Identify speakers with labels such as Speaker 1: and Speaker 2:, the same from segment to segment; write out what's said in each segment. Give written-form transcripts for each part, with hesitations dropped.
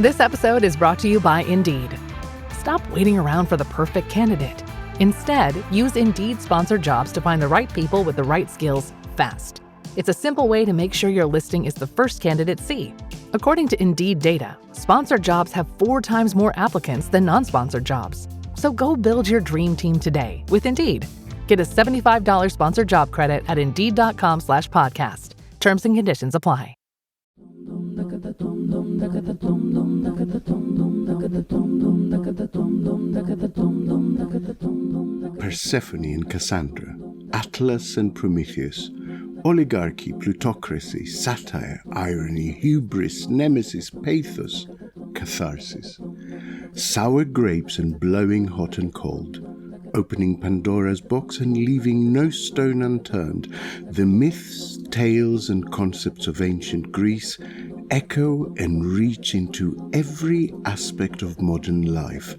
Speaker 1: This episode is brought to you by Indeed. Stop waiting around for the perfect candidate. Instead, use Indeed sponsored jobs to find the right people with the right skills fast. It's a simple way to make sure your listing is the first candidates see. According to Indeed data, sponsored jobs have 4 times more applicants than non-sponsored jobs. So go build your dream team today with Indeed. Get a $75 sponsored job credit at Indeed.com/podcast. Terms and conditions apply.
Speaker 2: Persephone and Cassandra, Atlas and Prometheus, oligarchy, plutocracy, satire, irony, hubris, nemesis, pathos, catharsis, sour grapes and blowing hot and cold, opening Pandora's box and leaving no stone unturned, the myths, tales and concepts of ancient Greece echo and reach into every aspect of modern life.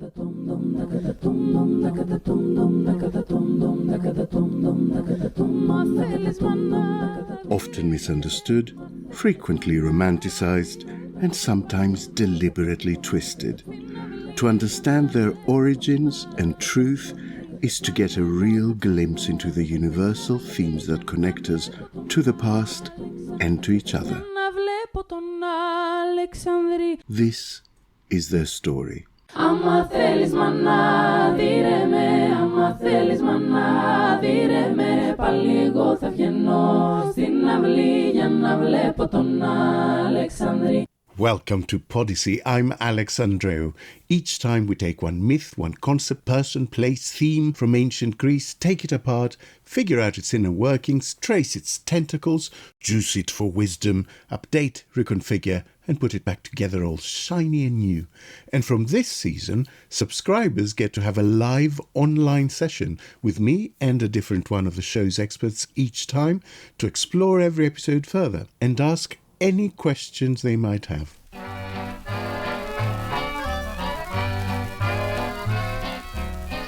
Speaker 2: Often misunderstood, frequently romanticized, and sometimes deliberately twisted. To understand their origins and truth is to get a real glimpse into the universal themes that connect us to the past and to each other. This is their story.
Speaker 3: Άμα θέλεις μάνα, δίρε με, άμα θέλεις μάνα, δίρε με, πάλι εγώ θα βγαίνω στην αυλή για να βλέπω τον Αλεξανδρή.
Speaker 2: Welcome to Podyssey. I'm Alex Andreou. Each time we take one myth, one concept, person, place, theme from ancient Greece, take it apart, figure out its inner workings, trace its tentacles, juice it for wisdom, update, reconfigure, and put it back together all shiny and new. And from this season, subscribers get to have a live online session with me and a different one of the show's experts each time to explore every episode further and ask any questions they might have.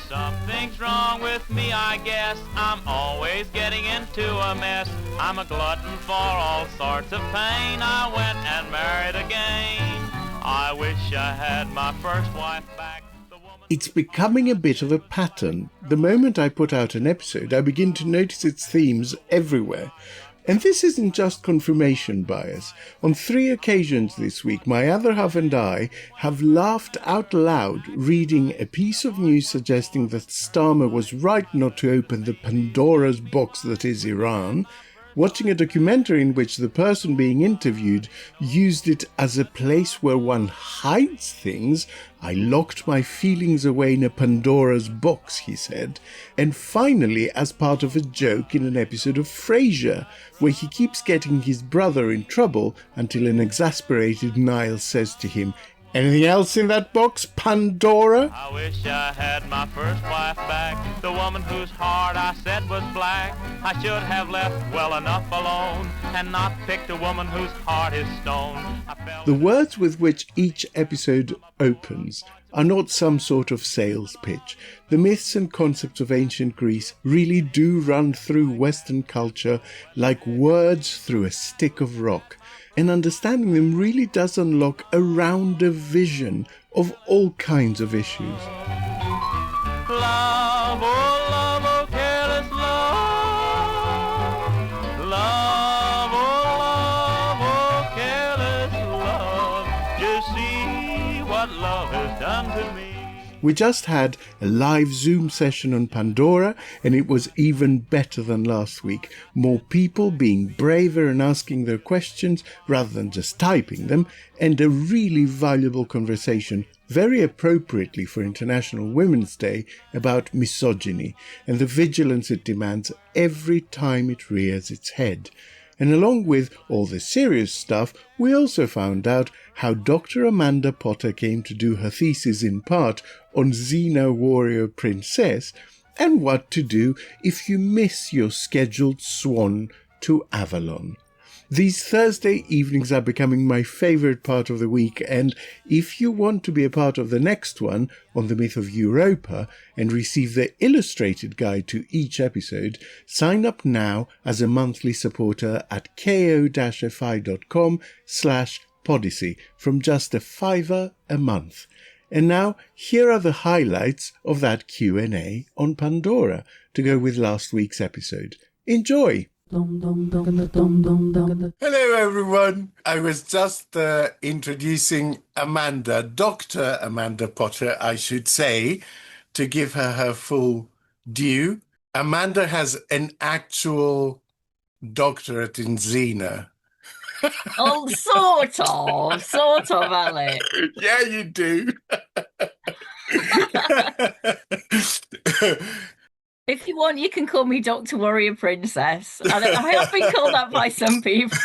Speaker 4: Something's wrong with me, I guess. I'm always getting into a mess. I'm a glutton for all sorts of pain. I went and married again. I wish I had my first wife back.
Speaker 2: It's becoming a bit of a pattern. The moment I put out an episode, I begin to notice its themes everywhere. And this isn't just confirmation bias. On 3 occasions this week, my other half and I have laughed out loud reading a piece of news suggesting that Starmer was right not to open the Pandora's box that is Iran, watching a documentary in which the person being interviewed used it as a place where one hides things. I locked my feelings away in a Pandora's box, he said. And finally, as part of a joke in an episode of Frasier, where he keeps getting his brother in trouble until an exasperated Niall says to him, "Anything else in that box, Pandora?"
Speaker 4: I wish I had my first wife back, the woman whose heart I said was black. I should have left well enough alone and not picked a woman whose heart is stone.
Speaker 2: The words with which each episode opens are not some sort of sales pitch. The myths and concepts of ancient Greece really do run through Western culture like words through a stick of rock. And understanding them really does unlock a rounder vision of all kinds of issues.
Speaker 4: Love, oh, careless love. Love, oh, careless love. Just see what love has done to me.
Speaker 2: We just had a live Zoom session on Pandora, and it was even better than last week. More people being braver and asking their questions rather than just typing them, and a really valuable conversation, very appropriately for International Women's Day, about misogyny and the vigilance it demands every time it rears its head. And along with all the serious stuff, we also found out how Dr. Amanda Potter came to do her thesis in part on Xena Warrior Princess, and what to do if you miss your scheduled swan to Avalon. These Thursday evenings are becoming my favourite part of the week, and if you want to be a part of the next one on the myth of Europa and receive the illustrated guide to each episode, sign up now as a monthly supporter at ko-fi.com/ Podyssey from just a £5 a month. And now, here are the highlights of that Q&A on Pandora to go with last week's episode. Enjoy! Hello, everyone. I was just introducing Amanda, Dr. Amanda Potter, I should say, to give her full due. Amanda has an actual doctorate in Xena.
Speaker 5: Oh, sort of, Alex.
Speaker 2: Yeah, you do.
Speaker 5: If you want, you can call me Dr. Warrior Princess. I have been called that by some people.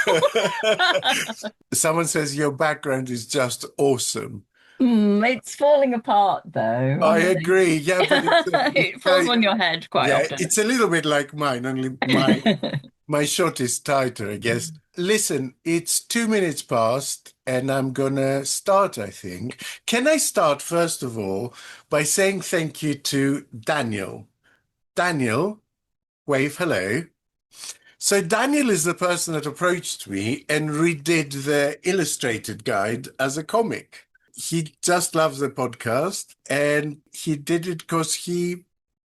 Speaker 2: Someone says your background is just awesome.
Speaker 5: It's falling apart, though.
Speaker 2: I agree. Yeah, but
Speaker 5: it falls on your head quite often.
Speaker 2: It's a little bit like mine, only my shot is tighter, I guess. Listen, it's 2 minutes past, and I'm gonna start, I think. Can I start, first of all, by saying thank you to Daniel? Daniel, wave hello. So Daniel is the person that approached me and redid the illustrated guide as a comic. He just loves the podcast, and he did it because he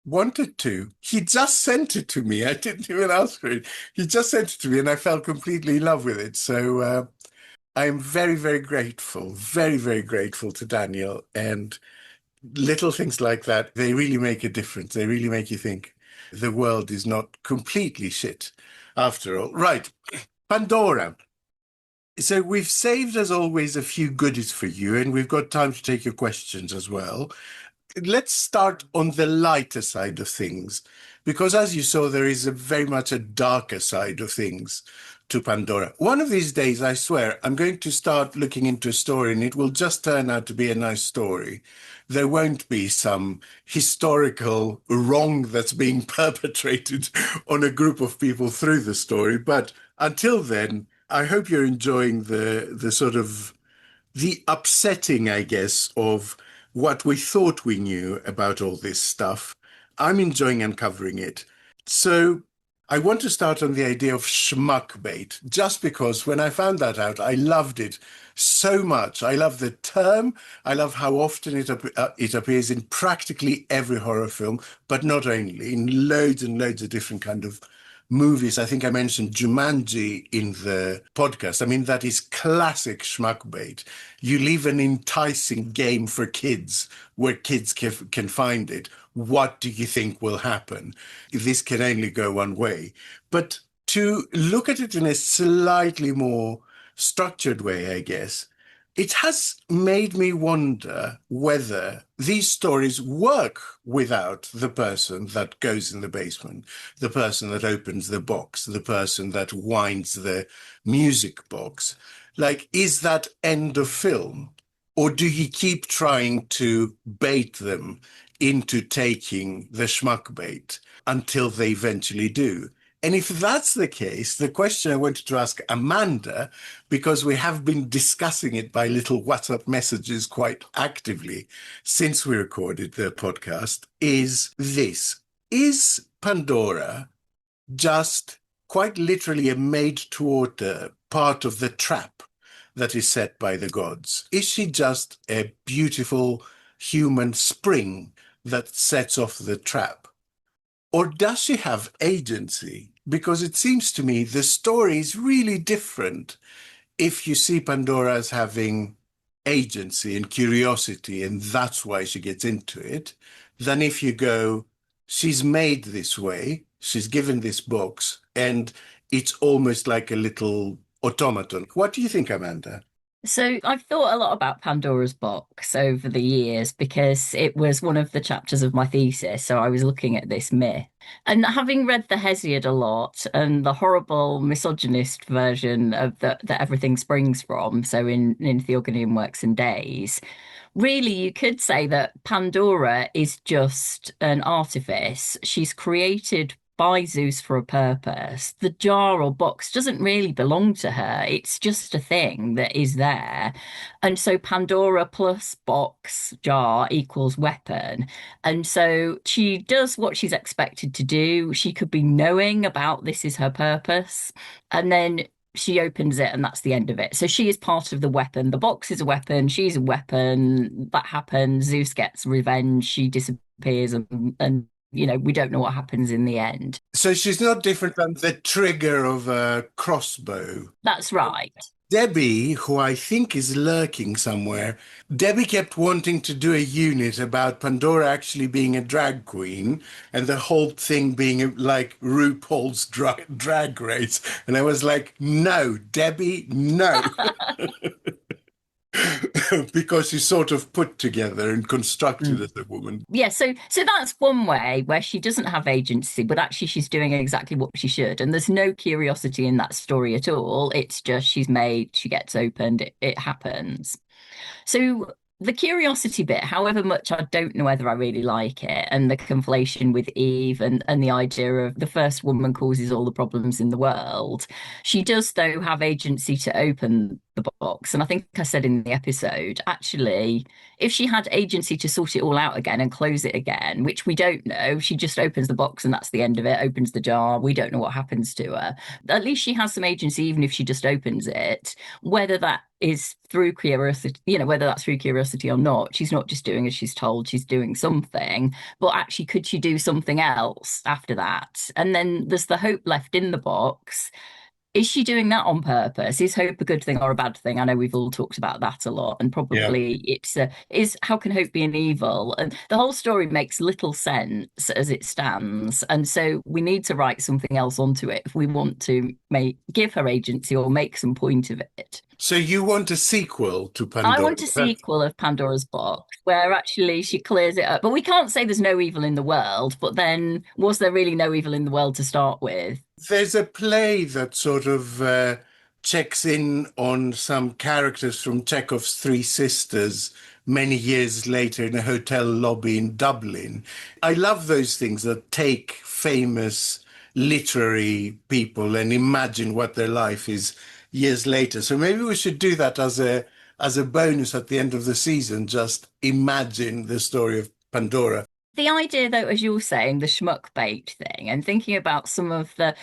Speaker 2: wanted to. He just sent it to me. I didn't even ask for it. He just sent it to me, and I fell completely in love with it. So I'm very, very grateful, very, very grateful to Daniel. And little things like that, they really make a difference. They really make you think the world is not completely shit after all. Right, Pandora. So we've saved, as always, a few goodies for you, and we've got time to take your questions as well. Let's start on the lighter side of things, because as you saw, there is very much a darker side of things to Pandora. One of these days, I swear, I'm going to start looking into a story, and it will just turn out to be a nice story. There won't be some historical wrong that's being perpetrated on a group of people through the story. But until then, I hope you're enjoying the sort of the upsetting, I guess, of what we thought we knew about all this stuff. I'm enjoying uncovering it. So I want to start on the idea of schmuck bait, just because when I found that out, I loved it so much. I love the term. I love how often it appears in practically every horror film, but not only, in loads and loads of different kind of movies. I think I mentioned Jumanji in the podcast. I mean, that is classic schmuck bait. You leave an enticing game for kids where kids can find it. What do you think will happen? This can only go one way. But to look at it in a slightly more structured way, I guess, it has made me wonder whether these stories work without the person that goes in the basement, the person that opens the box, the person that winds the music box. Like, is that end of film? Or do you keep trying to bait them into taking the schmuck bait until they eventually do? And if that's the case, the question I wanted to ask Amanda, because we have been discussing it by little WhatsApp messages quite actively since we recorded the podcast, is this. Is Pandora just quite literally a made-to-order part of the trap that is set by the gods? Is she just a beautiful human spring that sets off the trap? Or does she have agency? Because it seems to me the story is really different if you see Pandora as having agency and curiosity, and that's why she gets into it, than if you go, she's made this way, she's given this box, and it's almost like a little automaton. What do you think, Amanda?
Speaker 5: So I've thought a lot about Pandora's box over the years because it was one of the chapters of my thesis. So I was looking at this myth. And having read the Hesiod a lot and the horrible misogynist version of that everything springs from, so in Theogonian Works and Days, really you could say that Pandora is just an artifice. She's created by Zeus for a purpose. The jar or box doesn't really belong to her. It's just a thing that is there. And so Pandora plus box, jar equals weapon. And so she does what she's expected to do. She could be knowing about this is her purpose. And then she opens it and that's the end of it. So she is part of the weapon. The box is a weapon. She's a weapon. That happens. Zeus gets revenge. She disappears and we don't know what happens in the end.
Speaker 2: So she's not different than the trigger of a crossbow.
Speaker 5: That's right.
Speaker 2: Debbie, who I think is lurking somewhere, Debbie kept wanting to do a unit about Pandora actually being a drag queen and the whole thing being like RuPaul's drag race. And I was like, no, Debbie, no. Because she's sort of put together and constructed as a woman.
Speaker 5: Yeah, so that's one way where she doesn't have agency, but actually she's doing exactly what she should. And there's no curiosity in that story at all. It's just she's made, she gets opened, it happens. So the curiosity bit, however much I don't know whether I really like it, and the conflation with Eve and the idea of the first woman causes all the problems in the world, she does, though, have agency to open the box. And I think I said in the episode, actually, if she had agency to sort it all out again and close it again, which we don't know, she just opens the box and that's the end of it, opens the jar. We don't know what happens to her. At least she has some agency, even if she just opens it, whether that is through curiosity, whether that's through curiosity or not. She's not just doing as she's told, she's doing something, but actually, could she do something else after that? And then there's the hope left in the box. Is she doing that on purpose? Is hope a good thing or a bad thing? I know we've all talked about that a lot, and probably is how can hope be an evil? And the whole story makes little sense as it stands, and so we need to write something else onto it if we want to give her agency or make some point of it.
Speaker 2: So you want a sequel to Pandora?
Speaker 5: I want a sequel of Pandora's Box where actually she clears it up. But we can't say there's no evil in the world, but then was there really no evil in the world to start with?
Speaker 2: There's a play that sort of checks in on some characters from Chekhov's Three Sisters many years later in a hotel lobby in Dublin. I love those things that take famous literary people and imagine what their life is years later. So maybe we should do that as a bonus at the end of the season, just imagine the story of Pandora.
Speaker 5: The idea, though, as you're saying, the schmuck bait thing, and thinking about some of the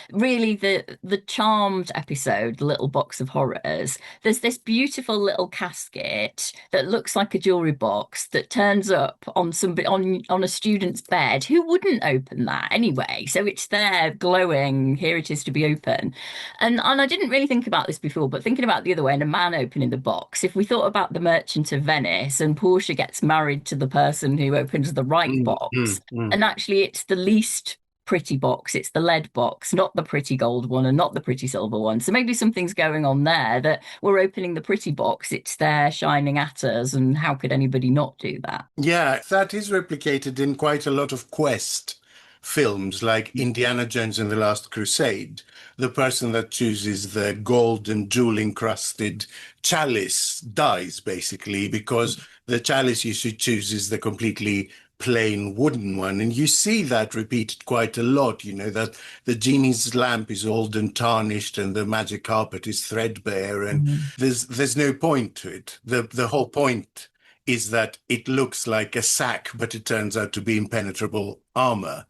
Speaker 5: Charmed episode, the Little Box of Horrors, there's this beautiful little casket that looks like a jewelry box that turns up on a student's bed. Who wouldn't open that anyway? So it's there glowing, here it is to be open. And I didn't really think about this before, but thinking about the other way, and a man opening the box, if we thought about The Merchant of Venice and Portia gets married to the person who opens the right box, and actually it's the least pretty box, it's the lead box, not the pretty gold one and not the pretty silver one. So maybe something's going on there, that we're opening the pretty box, it's there shining at us, and how could anybody not do that?
Speaker 2: Yeah, that is replicated in quite a lot of quest films like Indiana Jones and the Last Crusade. The person that chooses the gold and jewel encrusted chalice dies, basically, because the chalice you should choose is the completely plain wooden one. And you see that repeated quite a lot, that the genie's lamp is old and tarnished and the magic carpet is threadbare, and there's no point to it. The whole point is that it looks like a sack, but it turns out to be impenetrable armor.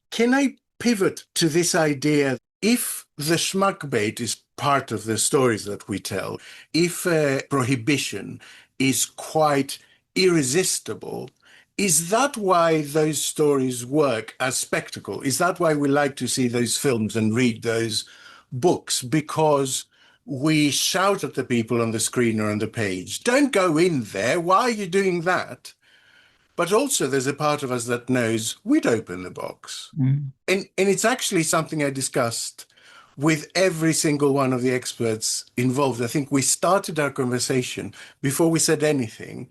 Speaker 2: Can I pivot to this idea? If the schmuck bait is part of the stories that we tell, if prohibition is quite irresistible, is that why those stories work as spectacle? Is that why we like to see those films and read those books? Because we shout at the people on the screen or on the page, don't go in there, why are you doing that? But also there's a part of us that knows we'd open the box. And it's actually something I discussed with every single one of the experts involved. I think we started our conversation before we said anything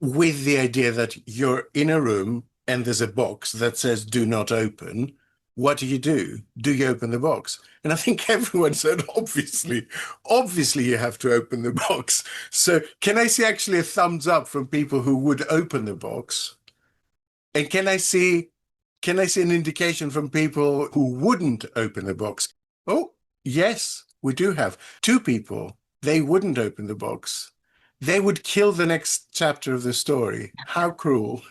Speaker 2: with the idea that you're in a room and there's a box that says do not open. What do? Do you open the box? And I think everyone said, obviously you have to open the box. So can I see actually a thumbs up from people who would open the box? And can I see an indication from people who wouldn't open the box? Oh, yes, we do have 2 people. They wouldn't open the box. They would kill the next chapter of the story. How cruel.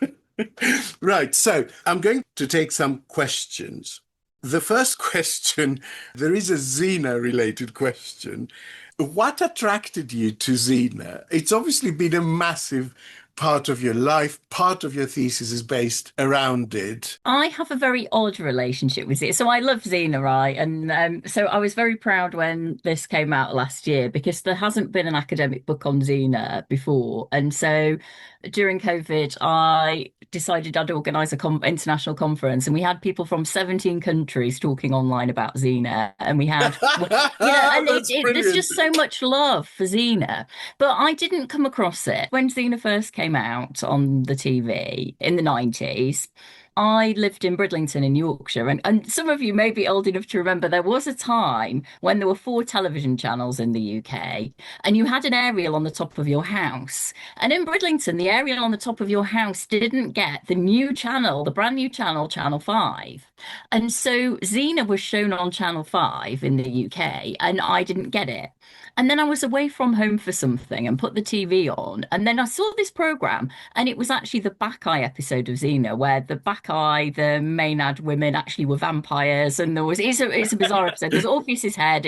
Speaker 2: Right, so I'm going to take some questions. The first question, there is a Xena-related question. What attracted you to Xena? It's obviously been a massive part of your life. Part of your thesis is based around it.
Speaker 5: I have a very odd relationship with it. So I love Xena, right? And so I was very proud when this came out last year because there hasn't been an academic book on Xena before. And so during COVID, I decided I'd organise a international conference, and we had people from 17 countries talking online about Xena. And we had, and there's just so much love for Xena. But I didn't come across it when Xena first came out on the TV in the 90s. I lived in Bridlington in Yorkshire, and some of you may be old enough to remember there was a time when there were 4 television channels in the UK, and you had an aerial on the top of your house. And in Bridlington, the aerial on the top of your house didn't get the new channel, the brand new channel, Channel 5. And so Xena was shown on Channel 5 in the UK, and I didn't get it. And then I was away from home for something and put the TV on. And then I saw this program, and it was actually the Bacchae episode of Xena, where the Bacchae, the Maenad women, actually were vampires. And it's a bizarre episode. There's Orpheus's head.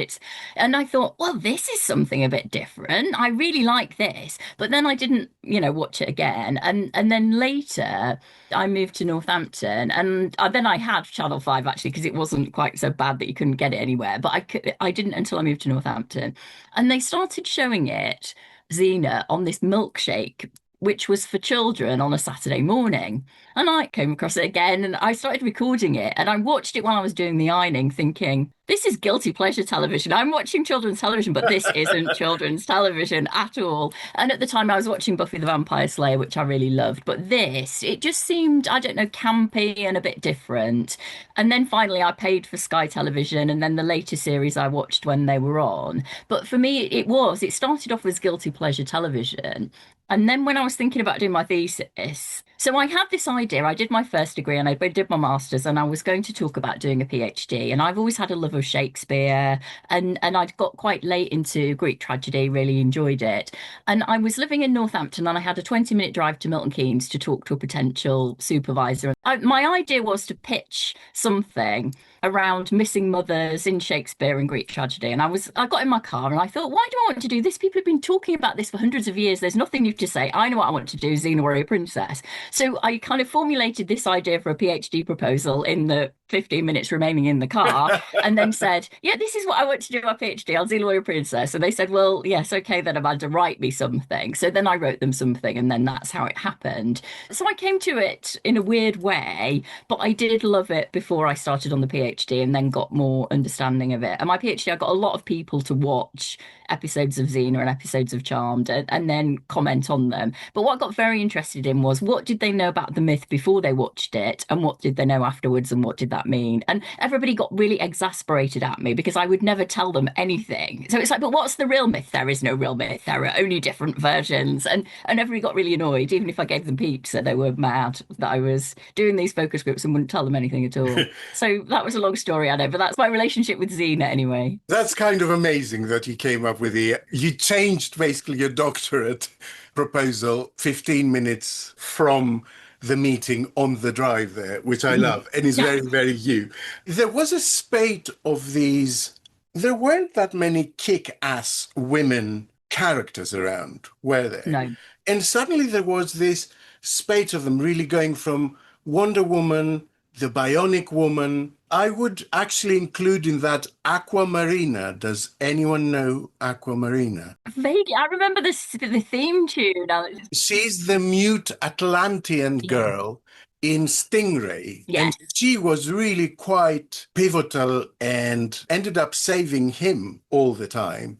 Speaker 5: And I thought, well, this is something a bit different. I really like this. But then I didn't, watch it again. And then later I moved to Northampton, and then I had Channel 5 actually, because it wasn't quite so bad that you couldn't get it anywhere. But I didn't until I moved to Northampton. And they started showing it, Xena, on this milkshake, which was for children on a Saturday morning. And I came across it again, and I started recording it. And I watched it while I was doing the ironing, thinking, this is guilty pleasure television. I'm watching children's television, but this isn't children's television at all. And at the time I was watching Buffy the Vampire Slayer, which I really loved. But this, it just seemed, I don't know, campy and a bit different. And then finally I paid for Sky Television, and then the later series I watched when they were on. But for me, it started off as guilty pleasure television. And then when I was thinking about doing my thesis, so I had this idea. I did my first degree and I did my master's, and I was going to talk about doing a PhD. And I've always had a love of Shakespeare, and I'd got quite late into Greek tragedy, really enjoyed it. And I was living in Northampton, and I had a 20-minute drive to Milton Keynes to talk to a potential supervisor. My idea was to pitch something around missing mothers in Shakespeare and Greek tragedy. And I got in my car and I thought, why do I want to do this? People have been talking about this for hundreds of years. There's nothing new to say. I know what I want to do, Xena Warrior Princess. So I kind of formulated this idea for a PhD proposal in the 15 minutes remaining in the car, and then said, yeah, this is what I want to do my PhD on, Xena Warrior Princess. And they said, well, yes, okay, then Amanda, write me something. So then I wrote them something, and then that's how it happened. So I came to it in a weird way, but I did love it before I started on the PhD, and then got more understanding of it. And my PhD, I got a lot of people to watch episodes of Xena and episodes of Charmed and then comment on them. But what I got very interested in was, what did they know about the myth before they watched it, and what did they know afterwards, and what did that mean? And everybody got really exasperated at me because I would never tell them anything. So it's like, but what's the real myth? There is no real myth. There are only different versions. And everybody got really annoyed. Even if I gave them pizza, they were mad that I was doing these focus groups and wouldn't tell them anything at all. So that was a long story, I know, but that's my relationship with Xena anyway.
Speaker 2: That's kind of amazing that you came up with you changed basically your doctorate proposal 15 minutes from the meeting on the drive there, which I love, and is very, very you. There was a spate of these, there weren't that many kick-ass women characters around, were there?
Speaker 5: No.
Speaker 2: And suddenly there was this spate of them really going from Wonder Woman, the Bionic Woman. I would actually include in that Aquamarina. Does anyone know Aquamarina?
Speaker 5: Vaguely, I remember the theme tune.
Speaker 2: She's the mute Atlantean girl in Stingray.
Speaker 5: Yes.
Speaker 2: And she was really quite pivotal and ended up saving him all the time.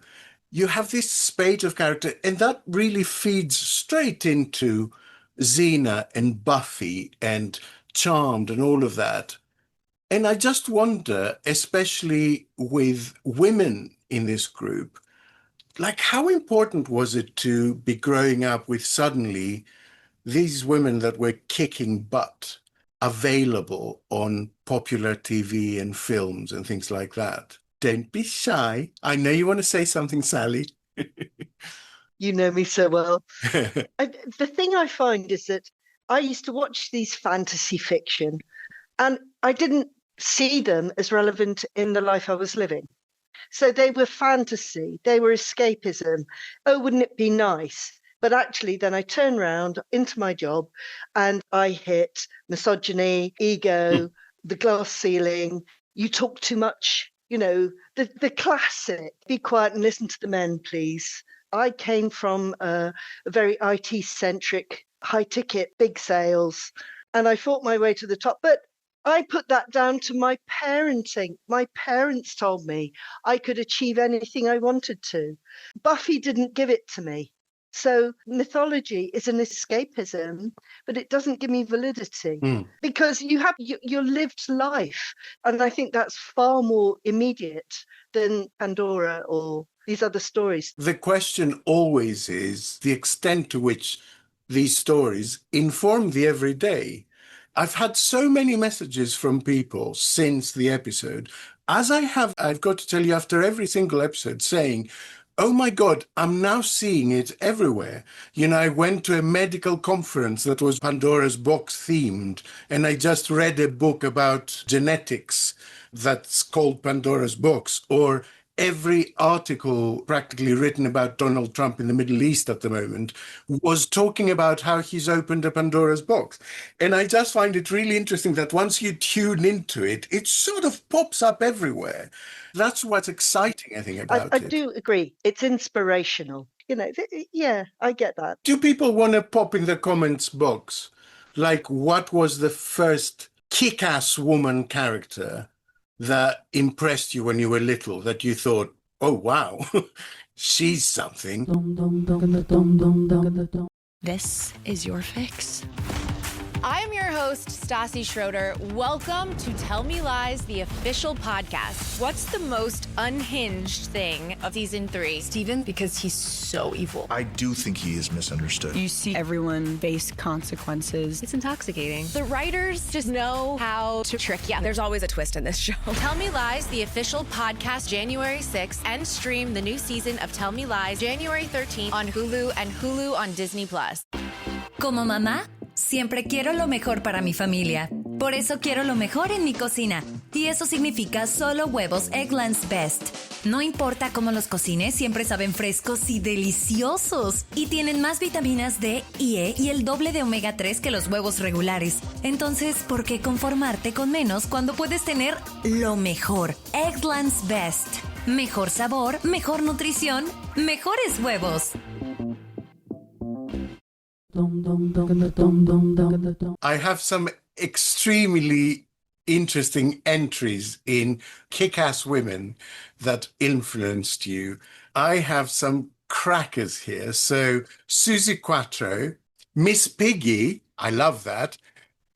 Speaker 2: You have this spate of character, and that really feeds straight into Xena and Buffy and Charmed and all of that. And I just wonder, especially with women in this group, like how important was it to be growing up with suddenly these women that were kicking butt available on popular TV and films and things like that? Don't be shy. I know you want to say something, Sally.
Speaker 6: You know me so well. The thing I find is that I used to watch these fantasy fiction, and I didn't see them as relevant in the life I was living. So they were fantasy, they were escapism. Oh, wouldn't it be nice? But actually, then I turn around into my job and I hit misogyny, ego, the glass ceiling. You talk too much, the classic, be quiet and listen to the men, please. I came from a very IT-centric, high-ticket, big sales, and I fought my way to the top. But I put that down to my parenting. My parents told me I could achieve anything I wanted to. Buffy didn't give it to me. So mythology is an escapism, but it doesn't give me validity because you have your lived life. And I think that's far more immediate than Pandora or these other stories.
Speaker 2: The question always is the extent to which these stories inform the everyday. I've had so many messages from people since the episode, as I've got to tell you, after every single episode, saying, oh my God, I'm now seeing it everywhere. I went to a medical conference that was Pandora's box themed, and I just read a book about genetics that's called Pandora's box, or every article practically written about Donald Trump in the Middle East at the moment was talking about how he's opened a Pandora's box. And I just find it really interesting that once you tune into it, it sort of pops up everywhere. That's what's exciting, I think, about it.
Speaker 6: I do agree. It's inspirational. Yeah, I get that.
Speaker 2: Do people want to pop in the comments box? Like, what was the first kick-ass woman character that impressed you when you were little, that you thought, oh, wow, she's something?
Speaker 7: This is your fix.
Speaker 8: I'm your host, Stassi Schroeder. Welcome to Tell Me Lies, the official podcast. What's the most unhinged thing of season 3?
Speaker 7: Steven, because he's so evil.
Speaker 9: I do think he is misunderstood.
Speaker 7: You see everyone face consequences. It's intoxicating.
Speaker 8: The writers just know how to trick you.
Speaker 7: There's always a twist in this show.
Speaker 8: Tell Me Lies, the official podcast, January 6th, and stream the new season of Tell Me Lies January 13th on Hulu and Hulu on Disney+.
Speaker 10: Como mamá, siempre quiero lo mejor para mi familia. Por eso quiero lo mejor en mi cocina. Y eso significa solo huevos Eggland's Best. No importa cómo los cocines, siempre saben frescos y deliciosos. Y tienen más vitaminas D y E y el doble de omega 3 que los huevos regulares. Entonces, ¿por qué conformarte con menos cuando puedes tener lo mejor? Eggland's Best. Mejor sabor, mejor nutrición, mejores huevos.
Speaker 2: I have some extremely interesting entries in kick-ass women that influenced you. I have some crackers here. So Susie Quattro, Miss Piggy, I love that,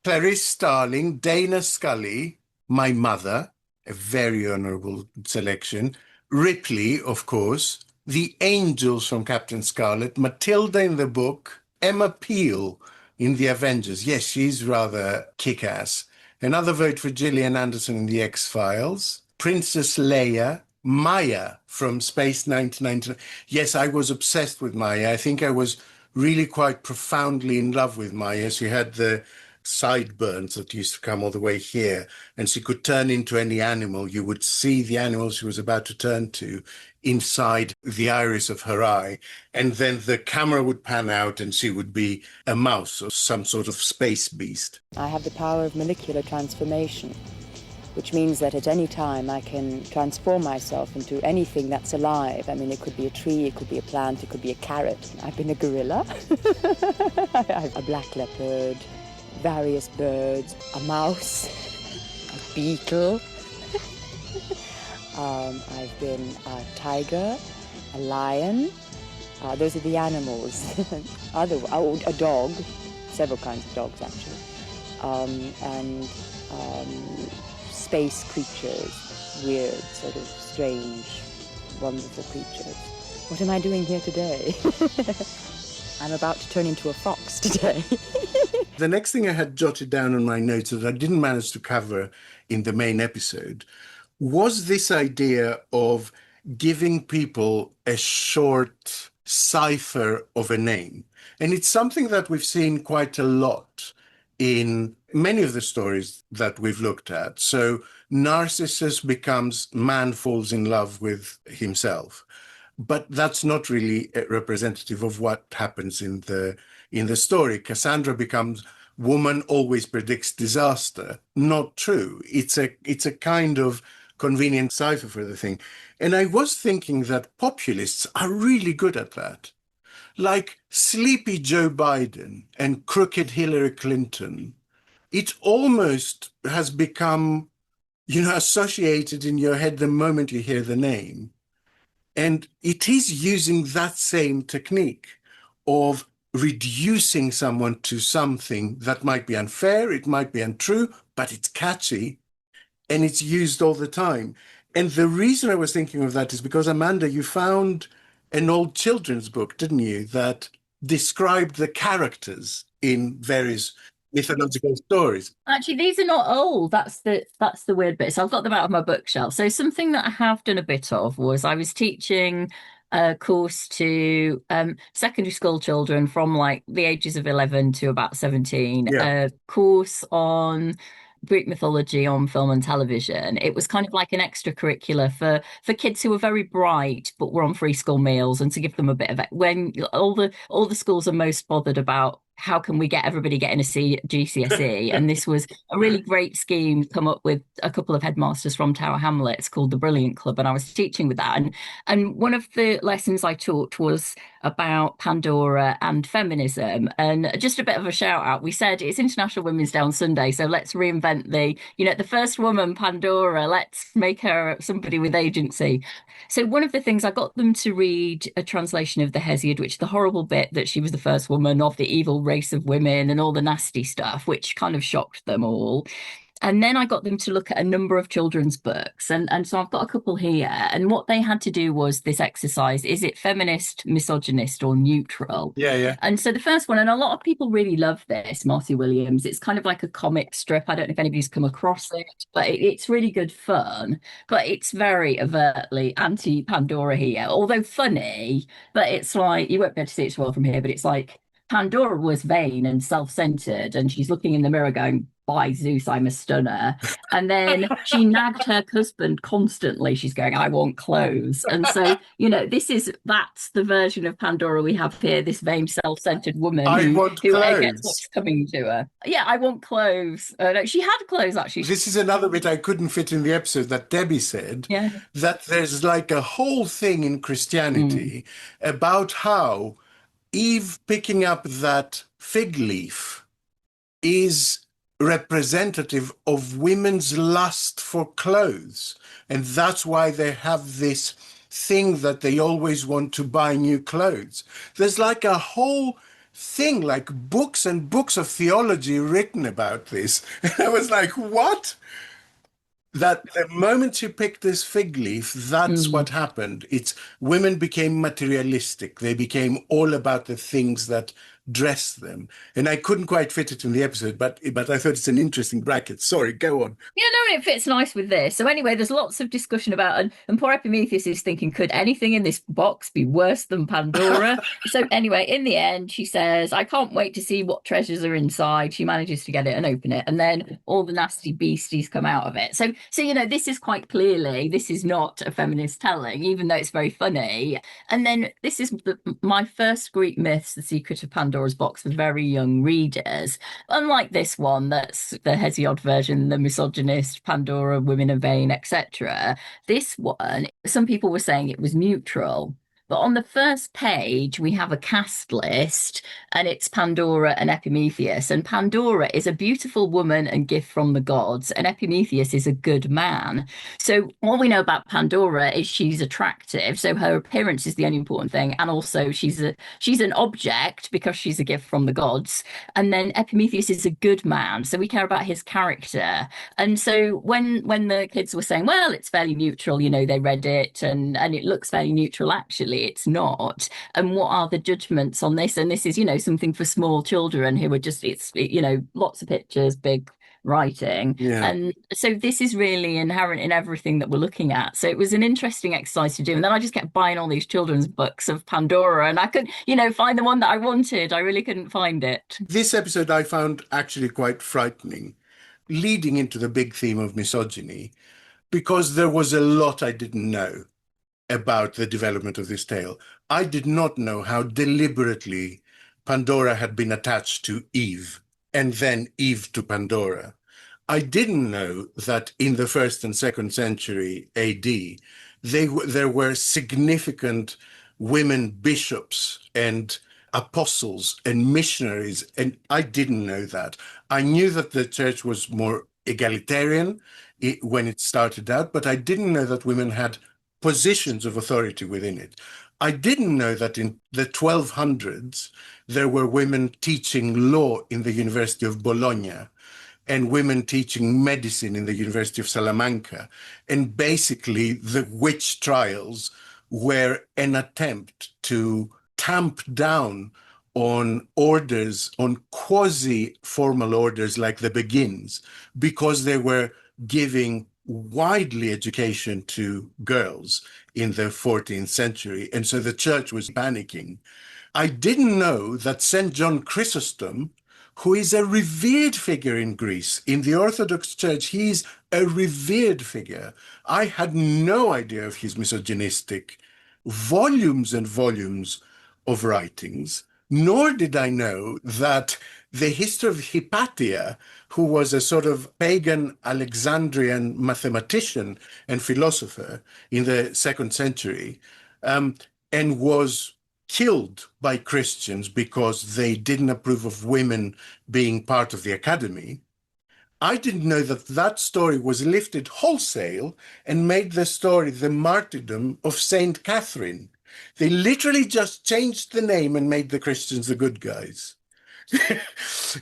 Speaker 2: Clarice Starling, Dana Scully, my mother, a very honourable selection, Ripley, of course, the angels from Captain Scarlet, Matilda in the book, Emma Peel in The Avengers. Yes, she's rather kick-ass. Another vote for Gillian Anderson in The X-Files. Princess Leia. Maya from Space 1999. Yes, I was obsessed with Maya. I think I was really quite profoundly in love with Maya. She had the sideburns that used to come all the way here, and she could turn into any animal. You would see the animal she was about to turn to inside the iris of her eye, and then the camera would pan out and she would be a mouse or some sort of space beast.
Speaker 11: I have the power of molecular transformation, which means that at any time I can transform myself into anything that's alive. I mean, it could be a tree, it could be a plant, it could be a carrot. I've been a gorilla, a black leopard, various birds, a mouse, a beetle. I've been a tiger, a lion. Those are the animals. A dog, several kinds of dogs actually, and space creatures, weird, sort of strange, wonderful creatures. What am I doing here today? I'm about to turn into a fox today.
Speaker 2: The next thing I had jotted down on my notes that I didn't manage to cover in the main episode was this idea of giving people a short cipher of a name. And it's something that we've seen quite a lot in many of the stories that we've looked at. So Narcissus becomes man falls in love with himself. But that's not really representative of what happens in the story. Cassandra becomes woman always predicts disaster. Not true. It's a kind of convenient cipher for the thing. And I was thinking that populists are really good at that. Like sleepy Joe Biden and crooked Hillary Clinton, it almost has become, associated in your head the moment you hear the name. And it is using that same technique of reducing someone to something that might be unfair, it might be untrue, but it's catchy, and it's used all the time. And the reason I was thinking of that is because, Amanda, you found an old children's book, didn't you, that described the characters in various mythological stories.
Speaker 5: Actually, these are not old. That's the weird bit. So I've got them out of my bookshelf. So something that I have done a bit of was I was teaching a course to secondary school children from like the ages of 11 to about 17, a course on Greek mythology on film and television. It was kind of like an extracurricular for kids who were very bright but were on free school meals, and to give them a bit of it when all the schools are most bothered about how can we get everybody getting a GCSE? And this was a really great scheme come up with a couple of headmasters from Tower Hamlets called the Brilliant Club, and I was teaching with that. And one of the lessons I taught was about Pandora and feminism. And just a bit of a shout out, we said it's International Women's Day on Sunday, so let's reinvent the first woman, Pandora, let's make her somebody with agency. So one of the things, I got them to read a translation of the Hesiod, which is the horrible bit that she was the first woman of the evil race of women and all the nasty stuff, which kind of shocked them all. And then I got them to look at a number of children's books. And so I've got a couple here. And what they had to do was this exercise. Is it feminist, misogynist, or neutral?
Speaker 2: Yeah.
Speaker 5: And so the first one, and a lot of people really love this, Marcy Williams. It's kind of like a comic strip. I don't know if anybody's come across it, but it's really good fun. But it's very overtly anti-Pandora here, although funny. But it's like, you won't be able to see it as well from here, but it's like Pandora was vain and self-centered, and she's looking in the mirror going, by Zeus, I'm a stunner. And then she nagged her husband constantly. She's going, I want clothes. And so, that's the version of Pandora we have here, this vain, self-centered woman who gets what's coming to her. Yeah, I want clothes. No, she had clothes, actually.
Speaker 2: This is another bit I couldn't fit in the episode that Debbie said, that there's like a whole thing in Christianity about how Eve picking up that fig leaf is representative of women's lust for clothes. And that's why they have this thing that they always want to buy new clothes. There's like a whole thing, like books and books of theology written about this. And I was like, what? That the moment you pick this fig leaf, that's what happened. It's women became materialistic. They became all about the things that dress them. And I couldn't quite fit it in the episode, but I thought it's an interesting bracket. Sorry, go on.
Speaker 5: Yeah, no, it fits nice with this. So anyway, there's lots of discussion about, and poor Epimetheus is thinking, could anything in this box be worse than Pandora? So anyway, in the end, she says, I can't wait to see what treasures are inside. She manages to get it and open it. And then all the nasty beasties come out of it. So this is quite clearly, this is not a feminist telling, even though it's very funny. And then this is my first Greek myths, The Secret of Pandora's Box, for very young readers. Unlike this one, that's the Hesiod version, the misogynist, Pandora, women are vain, etc. This one, some people were saying it was neutral. But on the first page, we have a cast list, and it's Pandora and Epimetheus. And Pandora is a beautiful woman and gift from the gods, and Epimetheus is a good man. So all we know about Pandora is she's attractive. So her appearance is the only important thing. And also she's an object because she's a gift from the gods. And then Epimetheus is a good man. So we care about his character. And so when the kids were saying, well, it's fairly neutral, they read it and it looks fairly neutral, actually. It's not. And what are the judgments on this? And this is, something for small children who are just, lots of pictures, big writing.
Speaker 2: Yeah.
Speaker 5: And so this is really inherent in everything that we're looking at. So it was an interesting exercise to do. And then I just kept buying all these children's books of Pandora, and I couldn't, find the one that I wanted. I really couldn't find it.
Speaker 2: This episode I found actually quite frightening. leading into the big theme of misogyny, because there was a lot I didn't know about the development of this tale. I did not know how deliberately Pandora had been attached to Eve, and then Eve to Pandora. I didn't know that in the 1st and 2nd century AD, there were significant women bishops and apostles and missionaries, and I didn't know that. I knew that the church was more egalitarian when it started out, but I didn't know that women had positions of authority within it. I didn't know that in the 1200s, there were women teaching law in the University of Bologna and women teaching medicine in the University of Salamanca. And basically, the witch trials were an attempt to tamp down on orders, on quasi-formal orders like the Beguines, because they were giving widely education to girls in the 14th century. And so the church was panicking. I didn't know that St. John Chrysostom, who is a revered figure in Greece, in the Orthodox Church, he's a revered figure. I had no idea of his misogynistic volumes and volumes of writings, nor did I know that the history of Hypatia, who was a sort of pagan Alexandrian mathematician and philosopher in the 2nd century, and was killed by Christians because they didn't approve of women being part of the academy. I didn't know that that story was lifted wholesale and made the story the martyrdom of Saint Catherine. They literally just changed the name and made the Christians the good guys.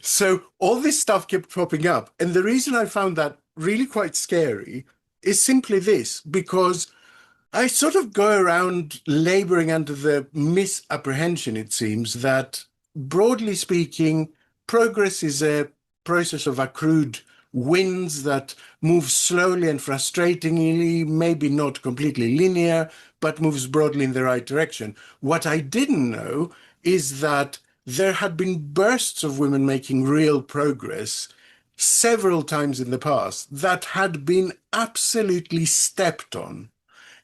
Speaker 2: So all this stuff kept popping up. And the reason I found that really quite scary is simply this, because I sort of go around laboring under the misapprehension, it seems, that broadly speaking, progress is a process of accrued wins that moves slowly and frustratingly, maybe not completely linear, but moves broadly in the right direction. What I didn't know is that there had been bursts of women making real progress several times in the past that had been absolutely stepped on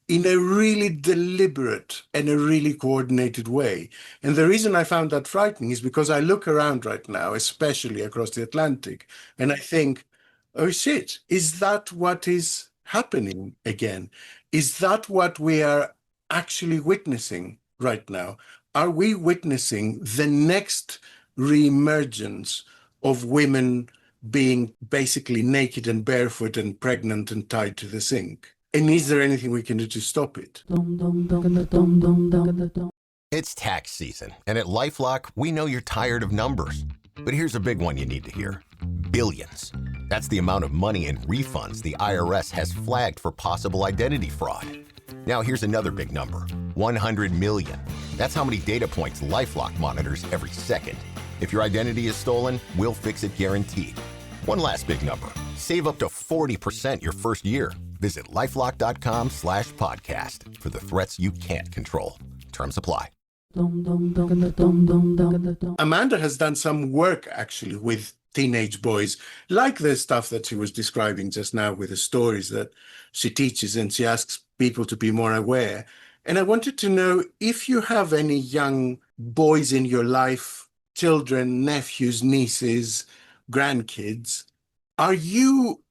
Speaker 2: in a really deliberate and a really coordinated way. And the reason I found that frightening is because I look around right now, especially across the Atlantic, and I think, oh shit, is that what is happening again? Is that what we are actually witnessing right now? Are we witnessing the next reemergence of women being basically naked and barefoot and pregnant and tied to the sink? And is there anything we can do to stop it?
Speaker 12: It's tax season, and at LifeLock, we know you're tired of numbers. But here's a big one you need to hear. Billions. That's the amount of money in refunds the IRS has flagged for possible identity fraud. Now here's another big number, 100 million. That's how many data points LifeLock monitors every second. If your identity is stolen, we'll fix it guaranteed. One last big number, save up to 40% your first year. Visit lifelock.com/podcast for the threats you can't control. Terms apply.
Speaker 2: Amanda has done some work actually with teenage boys, like the stuff that she was describing just now with the stories that she teaches, and she asks people to be more aware. And I wanted to know if you have any young boys in your life, children, nephews, nieces, grandkids, are you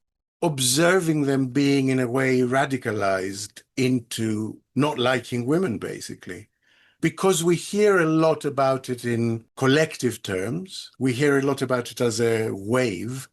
Speaker 2: observing them being in a way radicalized into not liking women, basically? Because we hear a lot about it in collective terms. We hear a lot about it as a wave,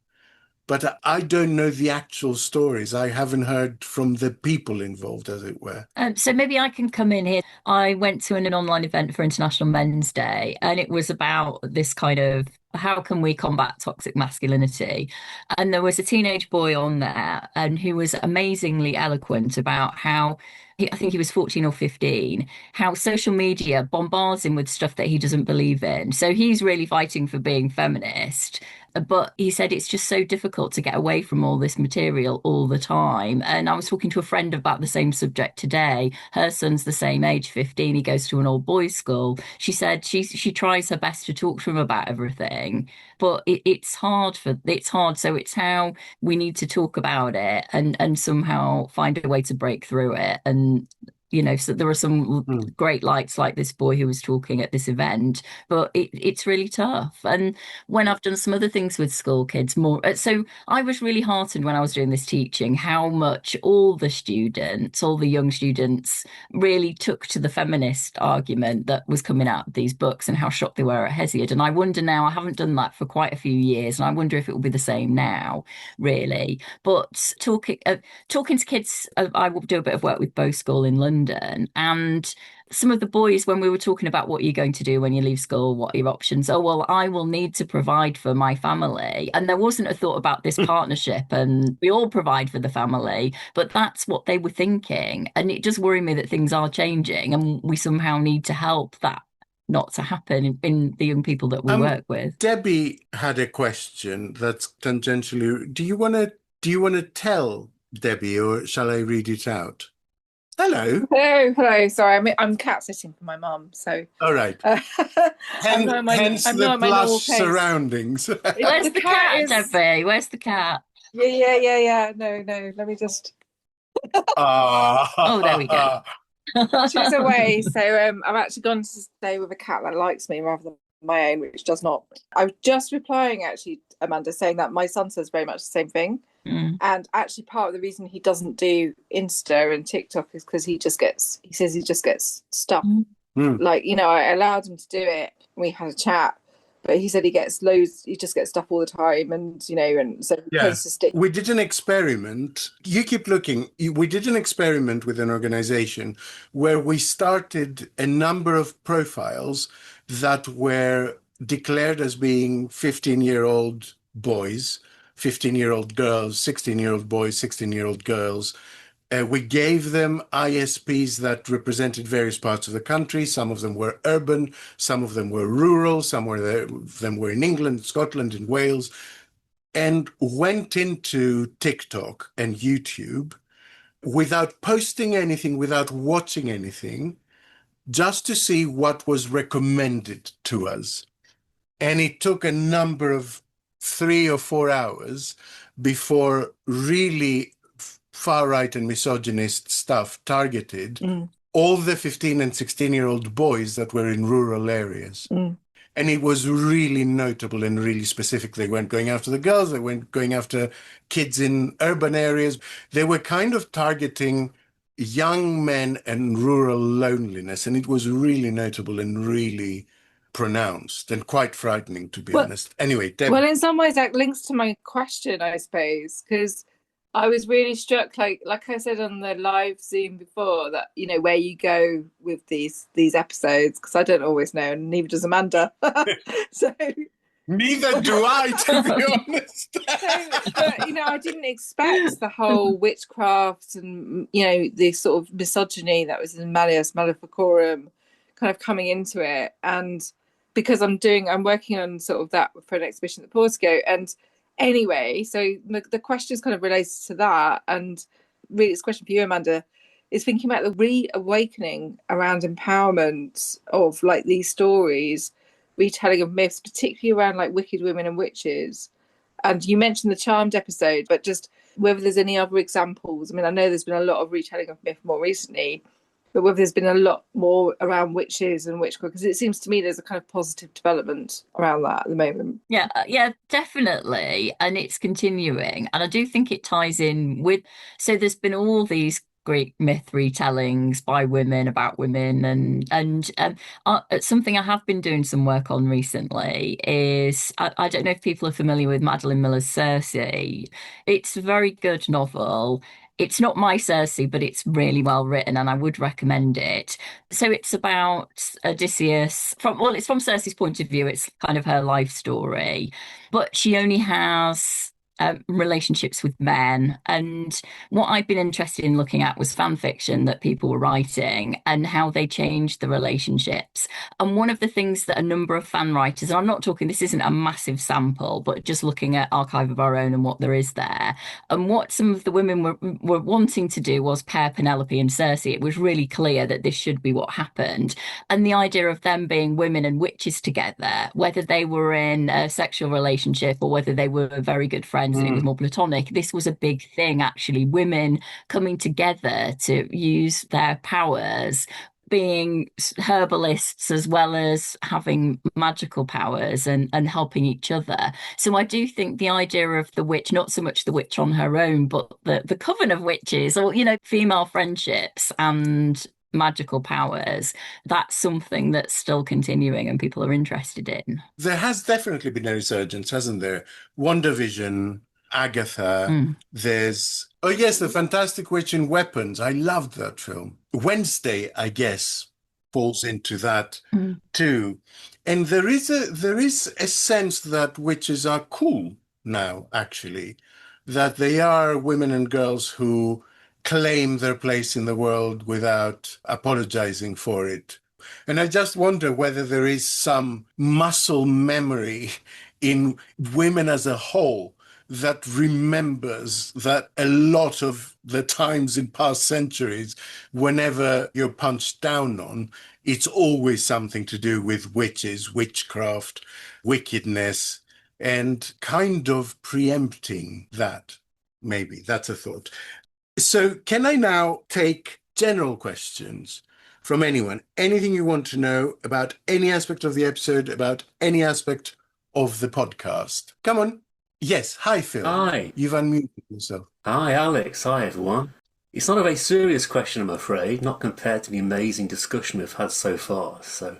Speaker 2: but I don't know the actual stories. I haven't heard from the people involved, as it were.
Speaker 5: So maybe I can come in here. I went to an online event for International Men's Day, and it was about this kind of how can we combat toxic masculinity? And there was a teenage boy on there and who was amazingly eloquent about how I think he was 14 or 15, how social media bombards him with stuff that he doesn't believe in. So he's really fighting for being feminist. But he said it's just so difficult to get away from all this material all the time. And I was talking to a friend about the same subject today. Her son's the same age, 15. He goes to an all boys school. She said she tries her best to talk to him about everything, but it's hard. So it's how we need to talk about it and somehow find a way to break through it. And so there are some great lights like this boy who was talking at this event, but it's really tough. And when I've done some other things with school kids so I was really heartened when I was doing this teaching, how much all the young students really took to the feminist argument that was coming out of these books and how shocked they were at Hesiod. And I wonder now, I haven't done that for quite a few years, and I wonder if it will be the same now, really. But talking to kids, I will do a bit of work with Bow School in London. And some of the boys, when we were talking about what you're going to do when you leave school, what are your options? Oh, well, I will need to provide for my family. And there wasn't a thought about this partnership, and we all provide for the family, but that's what they were thinking. And it does worry me that things are changing, and we somehow need to help that not to happen in the young people that we work with.
Speaker 2: Debbie had a question that's tangentially. Do you want to tell Debbie, or shall I read it out? Hello.
Speaker 13: Hello. Sorry, I'm cat sitting for my mum. So. All right.
Speaker 2: Hence the plush surroundings.
Speaker 5: Where's the cat, Debbie? Where's the cat?
Speaker 13: Yeah. No. Let me just.
Speaker 5: Oh, there we go.
Speaker 13: She's away, so I've actually gone to stay with a cat that likes me rather than my own, which does not. I was just replying, actually, Amanda, saying that my son says very much the same thing. And actually part of the reason he doesn't do Insta and TikTok is because he says he just gets stuff. Like, I allowed him to do it. We had a chat, but he said he just gets stuff all the time. And, and so he tends to stick.
Speaker 2: We did an experiment. You keep looking. We did an experiment with an organization where we started a number of profiles that were declared as being 15-year-old boys, 15-year-old girls, 16-year-old boys, 16-year-old girls. We gave them ISPs that represented various parts of the country. Some of them were urban, some of them were rural, some of them were in England, Scotland, and Wales, and went into TikTok and YouTube without posting anything, without watching anything, just to see what was recommended to us. And it took a number of 3 or 4 hours before really far-right and misogynist stuff targeted all the 15 and 16-year-old boys that were in rural areas. And it was really notable and really specific. They weren't going after the girls. They weren't going after kids in urban areas. They were kind of targeting young men and rural loneliness. And it was really notable and really pronounced and quite frightening, to be honest. Anyway, Deb.
Speaker 13: Well, in some ways that links to my question, I suppose, because I was really struck, like I said on the live Zoom before, that where you go with these episodes, because I don't always know, and neither does Amanda. So
Speaker 2: neither do I, to be honest.
Speaker 13: But I didn't expect the whole witchcraft and the sort of misogyny that was in Malleus Maleficorum kind of coming into it, and because I'm working on sort of that for an exhibition at Podyssey. And anyway, so the question is kind of related to that, and really it's a question for you, Amanda, is thinking about the reawakening around empowerment of like these stories, retelling of myths, particularly around like wicked women and witches. And you mentioned the Charmed episode, but just whether there's any other examples. I mean, I know there's been a lot of retelling of myth more recently, but whether there's been a lot more around witches and witchcraft, because it seems to me there's a kind of positive development around that at the moment.
Speaker 5: Yeah, definitely. And it's continuing. And I do think it ties in with, so there's been all these Greek myth retellings by women about women, and something I have been doing some work on recently is, I don't know if people are familiar with Madeline Miller's Circe. It's a very good novel. It's not my Circe, but it's really well written, and I would recommend it. So it's about Odysseus it's from Circe's point of view. It's kind of her life story, but she only has relationships with men. And what I'd been interested in looking at was fan fiction that people were writing and how they changed the relationships. And one of the things that a number of fan writers, and I'm not talking, this isn't a massive sample, but just looking at Archive of Our Own and what there is there, and what some of the women were wanting to do was pair Penelope and Cersei. It was really clear that this should be what happened. And the idea of them being women and witches together, whether they were in a sexual relationship or whether they were very good friends and it was more platonic, this was a big thing, actually. Women coming together to use their powers, being herbalists as well as having magical powers and helping each other. So I do think the idea of the witch, not so much the witch on her own, but the coven of witches, or, you know, female friendships and magical powers, that's something that's still continuing and people are interested in.
Speaker 2: There has definitely been a resurgence, hasn't there? WandaVision, Agatha, there's... Oh yes, The Fantastic Witch in Weapons. I loved that film. Wednesday, I guess, falls into that too. And there is a sense that witches are cool now, actually, that they are women and girls who claim their place in the world without apologizing for it. And I just wonder whether there is some muscle memory in women as a whole that remembers that a lot of the times in past centuries, whenever you're punched down on, it's always something to do with witches, witchcraft, wickedness, and kind of preempting that. Maybe that's a thought. So can I now take general questions from anyone? Anything you want to know about any aspect of the episode, about any aspect of the podcast? Come on. Yes. Hi, Phil.
Speaker 14: Hi.
Speaker 2: You've unmuted yourself.
Speaker 14: Hi, Alex. Hi, everyone. It's not a very serious question, I'm afraid, not compared to the amazing discussion we've had so far, so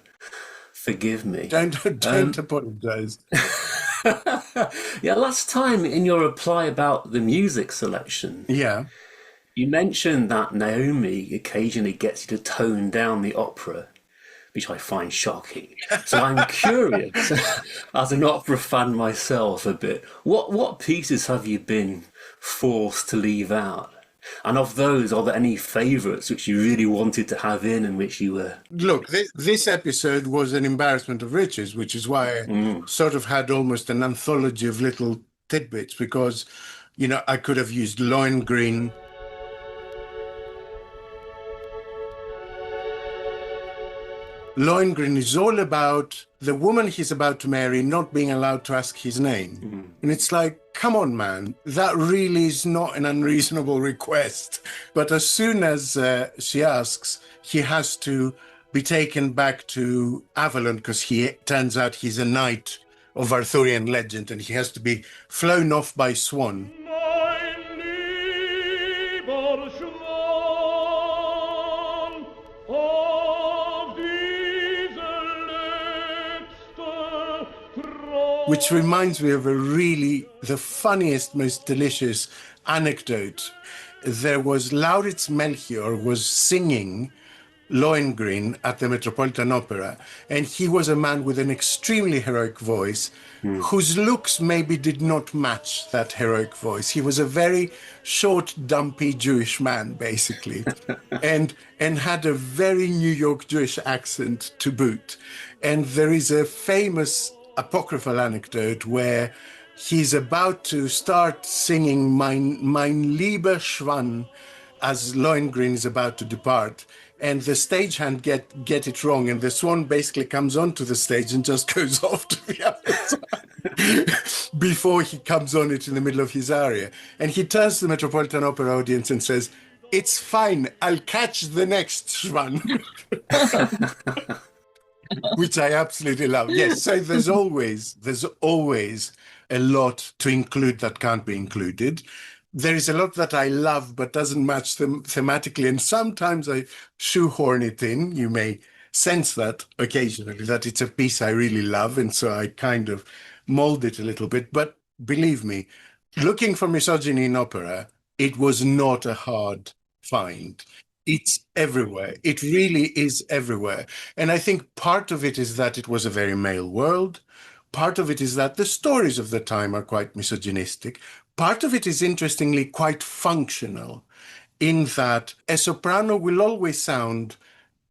Speaker 14: forgive me.
Speaker 2: Don't apologise.
Speaker 14: Yeah, last time in your reply about the music selection, you mentioned that Naomi occasionally gets you to tone down the opera, which I find shocking. So I'm curious, as an opera fan myself a bit, what pieces have you been forced to leave out? And of those, are there any favourites which you really wanted to have in and which you were...
Speaker 2: Look, this episode was an embarrassment of riches, which is why I sort of had almost an anthology of little tidbits, because, you know, I could have used Lohengrin. Lohengrin is all about the woman he's about to marry not being allowed to ask his name. And it's like, come on, man, that really is not an unreasonable request. But as soon as she asks, he has to be taken back to Avalon because turns out he's a knight of Arthurian legend and he has to be flown off by swan. Which reminds me of the funniest, most delicious anecdote. There was Lauritz Melchior was singing Lohengrin at the Metropolitan Opera, and he was a man with an extremely heroic voice, whose looks maybe did not match that heroic voice. He was a very short, dumpy Jewish man, basically, and had a very New York Jewish accent to boot. And there is a famous apocryphal anecdote where he's about to start singing Mein lieber Schwan as Lohengrin is about to depart, and the stagehand get it wrong, and the swan basically comes onto the stage and just goes off to the other side before he comes on it in the middle of his aria. And he turns to the Metropolitan Opera audience and says, "It's fine, I'll catch the next Schwan." Which I absolutely love. Yes, so there's always a lot to include that can't be included. There is a lot that I love but doesn't match them thematically, and sometimes I shoehorn it in. You may sense that occasionally, that it's a piece I really love, and so I kind of mold it a little bit. But believe me, looking for misogyny in opera, it was not a hard find. It's everywhere. It really is everywhere. And I think part of it is that it was a very male world. Part of it is that the stories of the time are quite misogynistic. Part of it is interestingly quite functional in that a soprano will always sound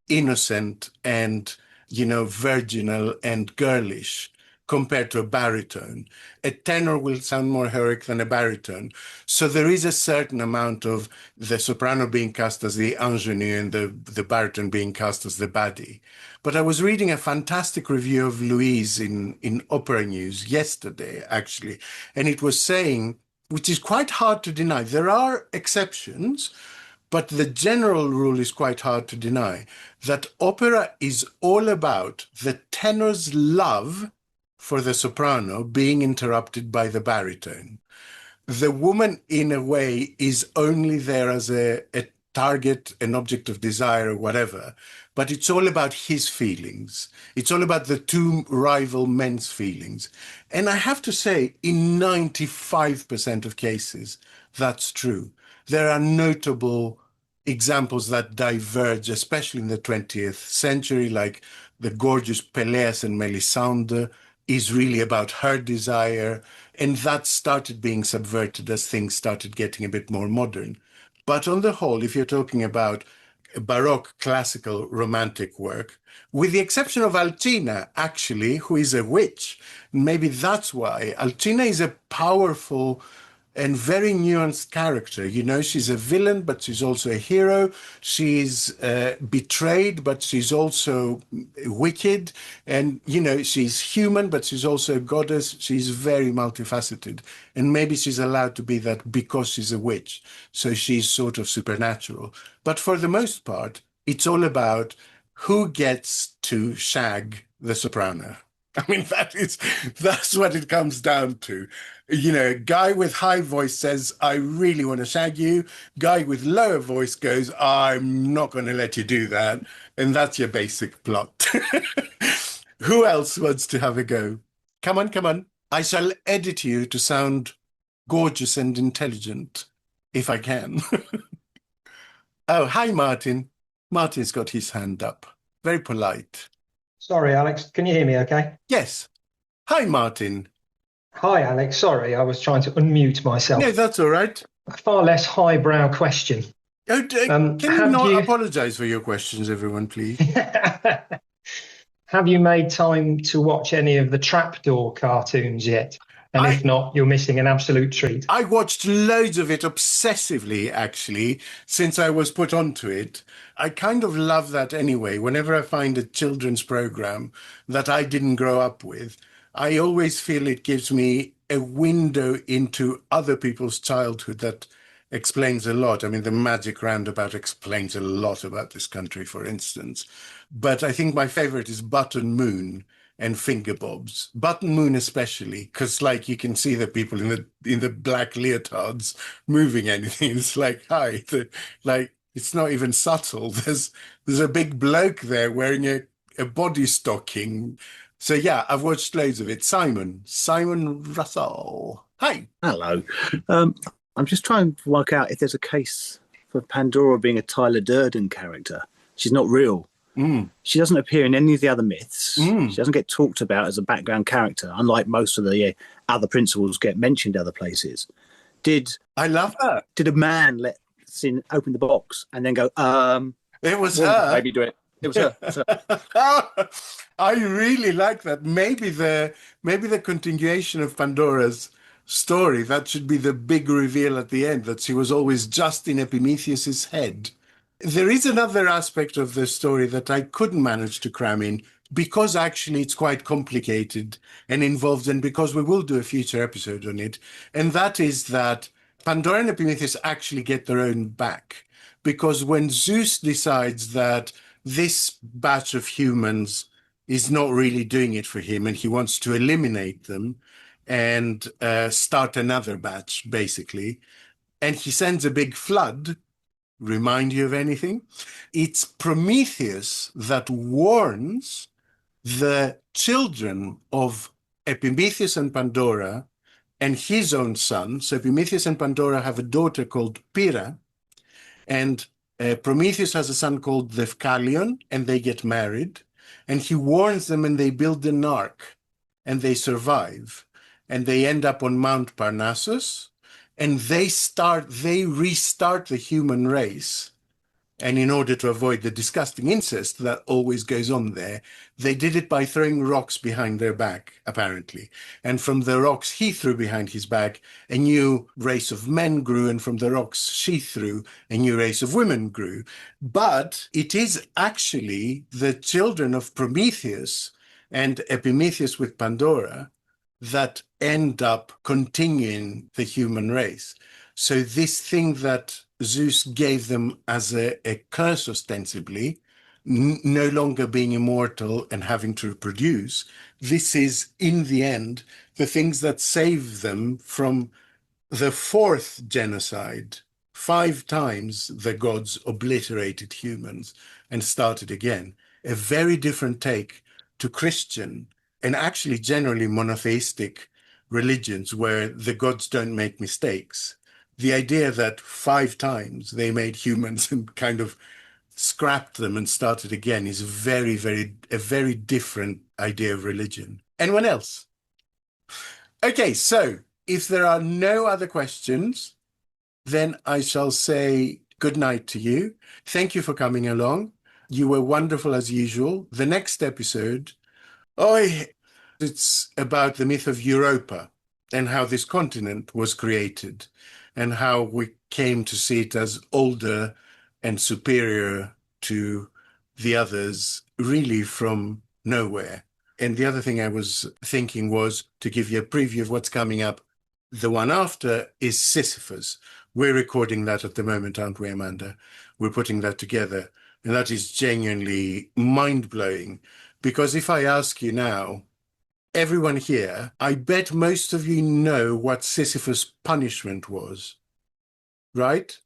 Speaker 2: innocent and, virginal and girlish compared to a baritone. A tenor will sound more heroic than a baritone. So there is a certain amount of the soprano being cast as the ingenue and the baritone being cast as the baddie. But I was reading a fantastic review of Louise in Opera News yesterday, actually, and it was saying, which is quite hard to deny, there are exceptions, but the general rule is quite hard to deny, that opera is all about the tenor's love for the soprano being interrupted by the baritone. The woman, in a way, is only there as a target, an object of desire or whatever, but it's all about his feelings. It's all about the two rival men's feelings. And I have to say, in 95% of cases, that's true. There are notable examples that diverge, especially in the 20th century, like the gorgeous Pelléas and Mélisande is really about her desire, and that started being subverted as things started getting a bit more modern. But on the whole, if you're talking about Baroque, classical, romantic work, with the exception of Alcina, actually, who is a witch, maybe that's why. Alcina is a powerful and very nuanced character. She's a villain, but she's also a hero. She's betrayed, but she's also wicked. And, she's human, but she's also a goddess. She's very multifaceted. And maybe she's allowed to be that because she's a witch. So she's sort of supernatural. But for the most part, it's all about who gets to shag the soprano. I mean, that's what it comes down to. A guy with high voice says, I really want to shag you. Guy with lower voice goes, I'm not going to let you do that. And that's your basic plot. Who else wants to have a go? Come on. I shall edit you to sound gorgeous and intelligent, if I can. Oh, hi, Martin. Martin's got his hand up. Very polite.
Speaker 15: Sorry, Alex. Can you hear me okay?
Speaker 2: Yes. Hi, Martin.
Speaker 15: Hi, Alex. Sorry, I was trying to unmute myself.
Speaker 2: No, that's all right.
Speaker 15: A far less highbrow question.
Speaker 2: Oh, can you not apologise for your questions, everyone, please?
Speaker 15: Have you made time to watch any of the Trapdoor cartoons yet? And if not, you're missing an absolute treat.
Speaker 2: I watched loads of it obsessively, actually, since I was put onto it. I kind of love that anyway. Whenever I find a children's program that I didn't grow up with, I always feel it gives me a window into other people's childhood that explains a lot. I mean, the Magic Roundabout explains a lot about this country, for instance. But I think my favorite is Button Moon and Finger Bobs. Button Moon especially, because you can see the people in the black leotards moving anything. It's like, hi, it's not even subtle. There's a big bloke there wearing a body stocking. So yeah, I've watched loads of it. Simon Russell. Hi.
Speaker 16: Hello. I'm just trying to work out if there's a case for Pandora being a Tyler Durden character. She's not real. She doesn't appear in any of the other myths. She doesn't get talked about as a background character, unlike most of the other principals get mentioned other places.
Speaker 2: I love her.
Speaker 16: Did a man let Sin open the box and then go,
Speaker 2: It was her.
Speaker 16: Maybe do it. It was her.
Speaker 2: I really like that. Maybe the continuation of Pandora's story, that should be the big reveal at the end, that she was always just in Epimetheus's head. There is another aspect of the story that I couldn't manage to cram in because actually it's quite complicated and involved, and because we will do a future episode on it, and that is that Pandora and Epimetheus actually get their own back, because when Zeus decides that this batch of humans is not really doing it for him and he wants to eliminate them and start another batch, basically, and he sends a big flood. Remind you of anything? It's Prometheus that warns the children of Epimetheus and Pandora and his own son. So Epimetheus and Pandora have a daughter called Pyrrha, and Prometheus has a son called Deucalion, and they get married. And he warns them, and they build an ark, and they survive. And they end up on Mount Parnassus. And they restart the human race. And in order to avoid the disgusting incest that always goes on there, they did it by throwing rocks behind their back, apparently. And from the rocks he threw behind his back, a new race of men grew, and from the rocks she threw, a new race of women grew. But it is actually the children of Prometheus and Epimetheus with Pandora that end up continuing the human race. So this thing that Zeus gave them as a curse, ostensibly, no longer being immortal and having to reproduce, this is, in the end, the things that save them from the fourth genocide. 5 times the gods obliterated humans and started again. A very different take to Christian and actually generally monotheistic religions where the gods don't make mistakes. The idea that 5 times they made humans and kind of scrapped them and started again is a very different idea of religion. Anyone else? Okay, so if there are no other questions, then I shall say good night to you. Thank you for coming along. You were wonderful as usual. The next episode, it's about the myth of Europa and how this continent was created, and how we came to see it as older and superior to the others, really from nowhere. And the other thing I was thinking was to give you a preview of what's coming up. The one after is Sisyphus. We're recording that at the moment, aren't we, Amanda? We're putting that together. And that is genuinely mind-blowing. Because if I ask you now, everyone here, I bet most of you know what Sisyphus' punishment was, right?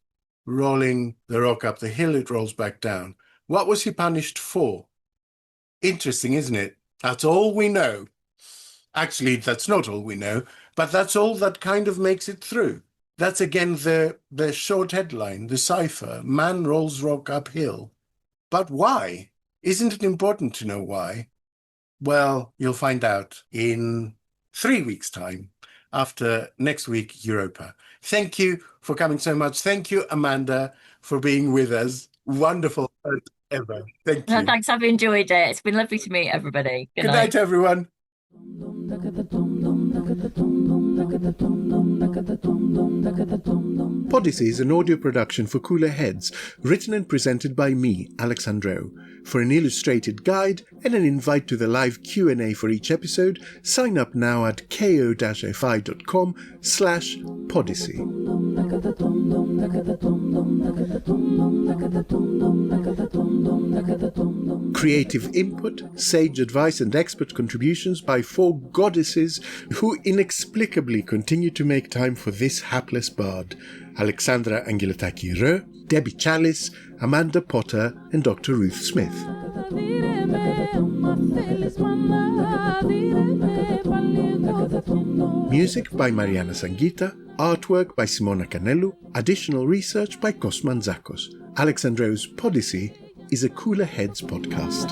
Speaker 2: Rolling the rock up the hill, it rolls back down. What was he punished for? Interesting, isn't it? That's all we know. Actually, that's not all we know, but that's all that kind of makes it through. That's again the short headline, the cipher. Man rolls rock uphill. But why? Isn't it important to know why? Well, you'll find out in 3 weeks' time, after next week, Europa. Thank you for coming so much. Thank you, Amanda, for being with us. Wonderful as ever. Thank you.
Speaker 5: Thanks, I've enjoyed it. It's been lovely to meet everybody.
Speaker 2: Good night, everyone. Podyssey is an audio production for Cooler Heads, written and presented by me, Alex Andreou. For an illustrated guide and an invite to the live Q&A for each episode, sign up now at ko-fi.com/Podyssey. Creative input, sage advice and expert contributions by 4 goddesses who inexplicably continue to make time for this hapless bard: Alexandra Angeletaki-Røe, Debbie Challis, Amanda Potter and Dr. Ruth Smith. Music by Mariana Sanghita, artwork by Simona Kanellou, additional research by Kos Mantzakos. Alex Andreou's Podyssey is a Cooler Heads podcast.